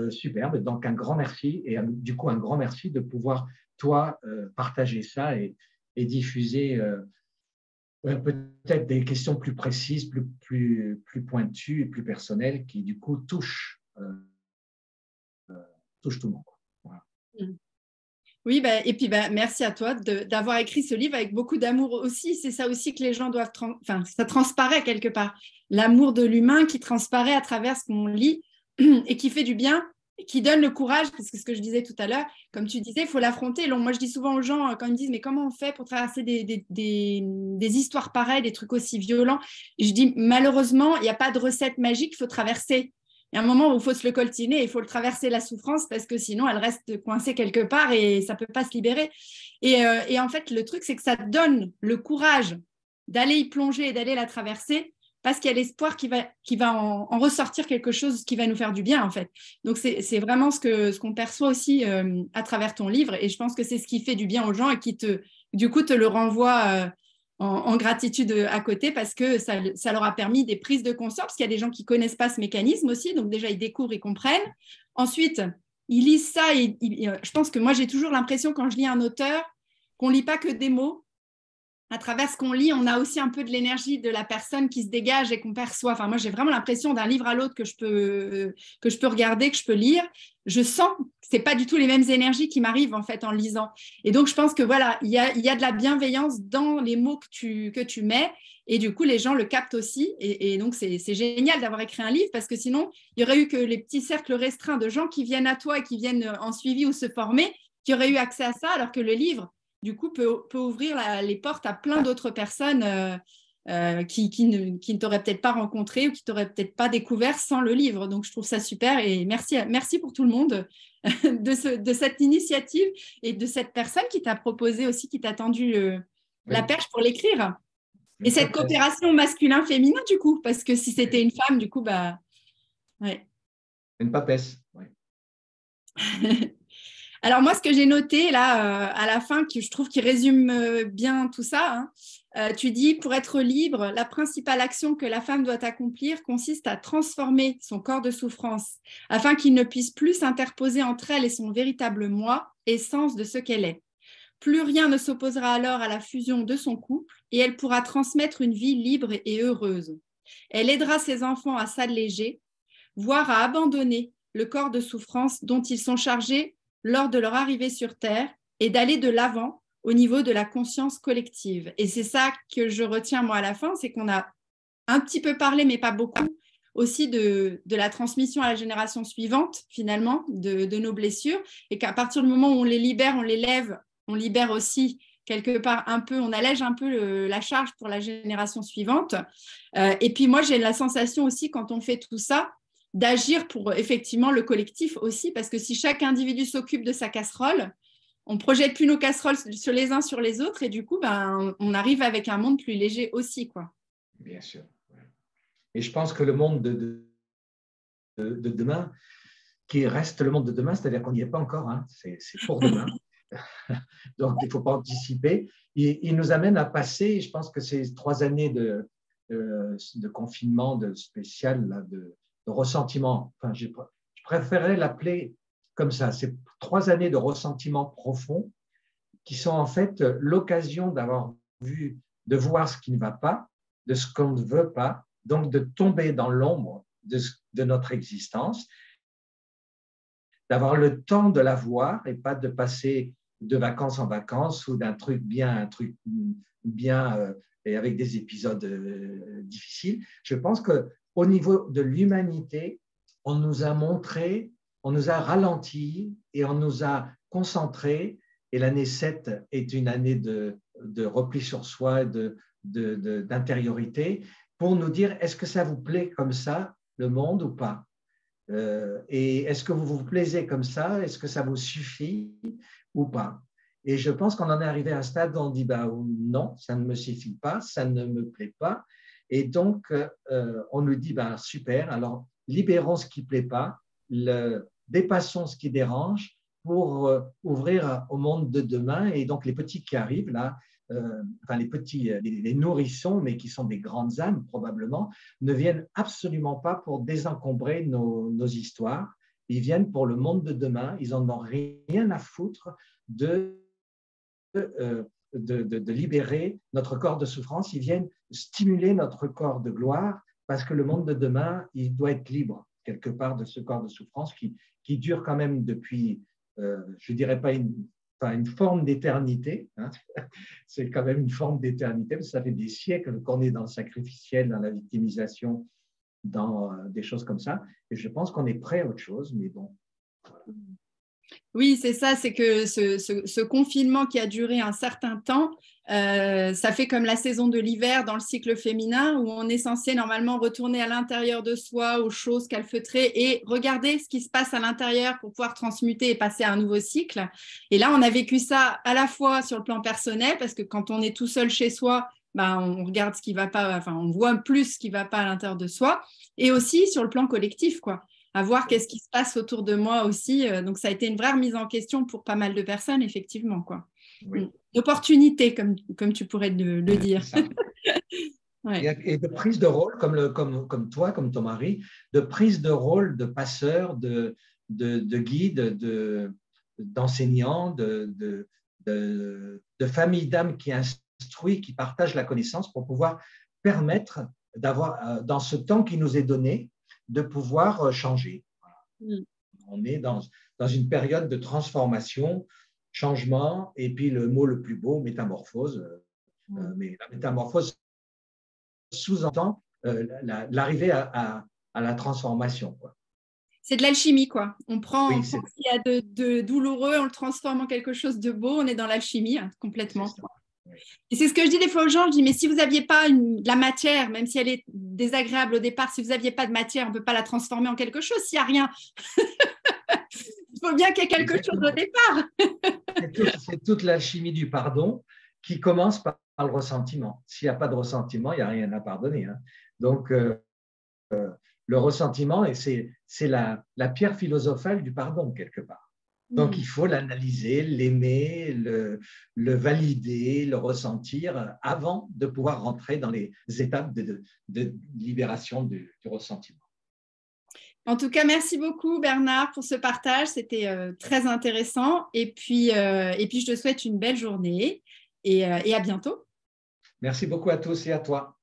superbe. Donc un grand merci et du coup un grand merci de pouvoir toi partager ça et diffuser peut-être des questions plus précises, plus pointues et plus personnelles qui du coup touchent tout le monde. Voilà. Oui, bah, et puis bah, merci à toi d'avoir écrit ce livre avec beaucoup d'amour aussi. C'est ça aussi que les gens doivent, enfin, ça transparaît quelque part. L'amour de l'humain qui transparaît à travers ce qu'on lit et qui fait du bien, qui donne le courage, parce que ce que je disais tout à l'heure, comme tu disais, il faut l'affronter. Moi, je dis souvent aux gens, quand ils me disent, mais comment on fait pour traverser des histoires pareilles, des trucs aussi violents? Et je dis, malheureusement, il n'y a pas de recette magique, il faut traverser. Il y a un moment où il faut se le coltiner, il faut le traverser la souffrance parce que sinon elle reste coincée quelque part et ça ne peut pas se libérer. Et en fait, le truc, c'est que ça te donne le courage d'aller y plonger et d'aller la traverser parce qu'il y a l'espoir qui va en ressortir quelque chose qui va nous faire du bien, en fait. Donc, c'est vraiment ce qu'on perçoit aussi à travers ton livre. Et je pense que c'est ce qui fait du bien aux gens et qui, du coup, te le renvoie en gratitude à côté parce que ça leur a permis des prises de conscience, parce qu'il y a des gens qui ne connaissent pas ce mécanisme aussi, donc déjà ils découvrent, ils comprennent. Ensuite, ils lisent ça et je pense que moi j'ai toujours l'impression quand je lis un auteur qu'on ne lit pas que des mots. À travers ce qu'on lit, on a aussi un peu de l'énergie de la personne qui se dégage et qu'on perçoit. Enfin, moi, j'ai vraiment l'impression d'un livre à l'autre que je peux regarder, que je peux lire. Je sens que ce n'est pas du tout les mêmes énergies qui m'arrivent en fait en lisant. Et donc, je pense que voilà, il y a de la bienveillance dans les mots que tu mets. Et du coup, les gens le captent aussi. Et donc, c'est génial d'avoir écrit un livre parce que sinon, il n'y aurait eu que les petits cercles restreints de gens qui viennent à toi et qui viennent en suivi ou se former, qui auraient eu accès à ça, alors que le livre, du coup, peut ouvrir les portes à plein d'autres personnes qui ne t'auraient peut-être pas rencontré ou qui t'auraient peut-être pas découvert sans le livre. Donc, je trouve ça super et merci pour tout le monde de cette initiative et de cette personne qui t'a proposé aussi, qui t'a tendu la perche pour l'écrire. Et cette coopération masculin-féminin, du coup, parce que si c'était une femme, du coup, bah, ouais. Une papesse, oui. Alors moi, ce que j'ai noté là à la fin, que je trouve qui résume bien tout ça, hein, tu dis, pour être libre, la principale action que la femme doit accomplir consiste à transformer son corps de souffrance afin qu'il ne puisse plus s'interposer entre elle et son véritable moi, essence de ce qu'elle est. Plus rien ne s'opposera alors à la fusion de son couple et elle pourra transmettre une vie libre et heureuse. Elle aidera ses enfants à s'alléger, voire à abandonner le corps de souffrance dont ils sont chargés lors de leur arrivée sur Terre et d'aller de l'avant au niveau de la conscience collective. Et c'est ça que je retiens moi à la fin, c'est qu'on a un petit peu parlé, mais pas beaucoup, aussi de la transmission à la génération suivante, finalement, de nos blessures, et qu'à partir du moment où on les libère, on les lève, on libère aussi quelque part un peu, on allège un peu la charge pour la génération suivante. Et puis moi, j'ai la sensation aussi, quand on fait tout ça, d'agir pour effectivement le collectif aussi, parce que si chaque individu s'occupe de sa casserole, on ne projette plus nos casseroles sur les uns sur les autres, et du coup, ben, on arrive avec un monde plus léger aussi, quoi. Bien sûr. Et je pense que le monde de demain, qui reste le monde de demain, c'est-à-dire qu'on n'y est pas encore, hein, c'est pour demain. Donc, il ne faut pas anticiper. Il nous amène à passer, je pense que ces 3 années de confinement de spécial, là, de ressentiment, enfin, je préférerais l'appeler comme ça, c'est 3 années de ressentiment profond qui sont en fait l'occasion de voir ce qui ne va pas, de ce qu'on ne veut pas, donc de tomber dans l'ombre de notre existence, d'avoir le temps de la voir et pas de passer de vacances en vacances ou d'un truc bien et avec des épisodes difficiles. Je pense qu'au niveau de l'humanité, on nous a montré, on nous a ralenti et on nous a concentrés. Et l'année 7 est une année de repli sur soi, d'intériorité, pour nous dire, est-ce que ça vous plaît comme ça, le monde, ou pas? Et est-ce que vous vous plaisez comme ça? Est-ce que ça vous suffit ou pas? Et je pense qu'on en est arrivé à un stade où on dit non, ça ne me suffit pas, ça ne me plaît pas. Et donc, on nous dit super, alors libérons ce qui ne plaît pas, dépassons ce qui dérange pour ouvrir au monde de demain. Et donc, les petits qui arrivent là, les petits, les nourrissons, mais qui sont des grandes âmes probablement, ne viennent absolument pas pour désencombrer nos histoires. Ils viennent pour le monde de demain. Ils n'en ont rien à foutre de libérer notre corps de souffrance. Ils viennent stimuler notre corps de gloire parce que le monde de demain, il doit être libre quelque part de ce corps de souffrance qui dure quand même depuis, je ne dirais pas une forme d'éternité, hein. C'est quand même une forme d'éternité, parce que ça fait des siècles qu'on est dans le sacrificiel, dans la victimisation, dans des choses comme ça. Et je pense qu'on est prêt à autre chose, mais bon. Oui, c'est ça, c'est que ce confinement qui a duré un certain temps, ça fait comme la saison de l'hiver dans le cycle féminin où on est censé normalement retourner à l'intérieur de soi, aux choses calfeutrées et regarder ce qui se passe à l'intérieur pour pouvoir transmuter et passer à un nouveau cycle. Et là, on a vécu ça à la fois sur le plan personnel parce que quand on est tout seul chez soi, on regarde ce qui va pas, enfin, on voit plus ce qui va pas à l'intérieur de soi et aussi sur le plan collectif, quoi. À voir qu'est-ce qui se passe autour de moi aussi. Donc, ça a été une vraie remise en question pour pas mal de personnes, effectivement, quoi. Oui. Une opportunité, comme tu pourrais le dire. Ouais. Et de prise de rôle, comme toi, comme ton mari, de prise de rôle de passeur, de guide, d'enseignant, de famille d'âmes qui instruit, qui partage la connaissance pour pouvoir permettre d'avoir, dans ce temps qui nous est donné, de pouvoir changer. Voilà. On est dans une période de transformation, changement, et puis le mot le plus beau, métamorphose. Mais la métamorphose sous-entend l'arrivée à la transformation, quoi. C'est de l'alchimie, quoi. On prend ce qu'il y a de douloureux, on le transforme en quelque chose de beau, on est dans l'alchimie, hein, complètement. Oui. Et c'est ce que je dis des fois aux gens, je dis, mais si vous n'aviez pas la matière, même si elle est désagréable au départ, si vous n'aviez pas de matière, on ne peut pas la transformer en quelque chose s'il n'y a rien. Il faut bien qu'il y ait quelque chose au départ. C'est toute l'alchimie du pardon qui commence par le ressentiment. S'il n'y a pas de ressentiment, il n'y a rien à pardonner, hein. Donc, le ressentiment, c'est la pierre philosophale du pardon, quelque part. Donc, il faut l'analyser, l'aimer, le valider, le ressentir avant de pouvoir rentrer dans les étapes de libération du ressentiment. En tout cas, merci beaucoup Bernard pour ce partage, c'était très intéressant. Et puis, je te souhaite une belle journée et à bientôt. Merci beaucoup à tous et à toi.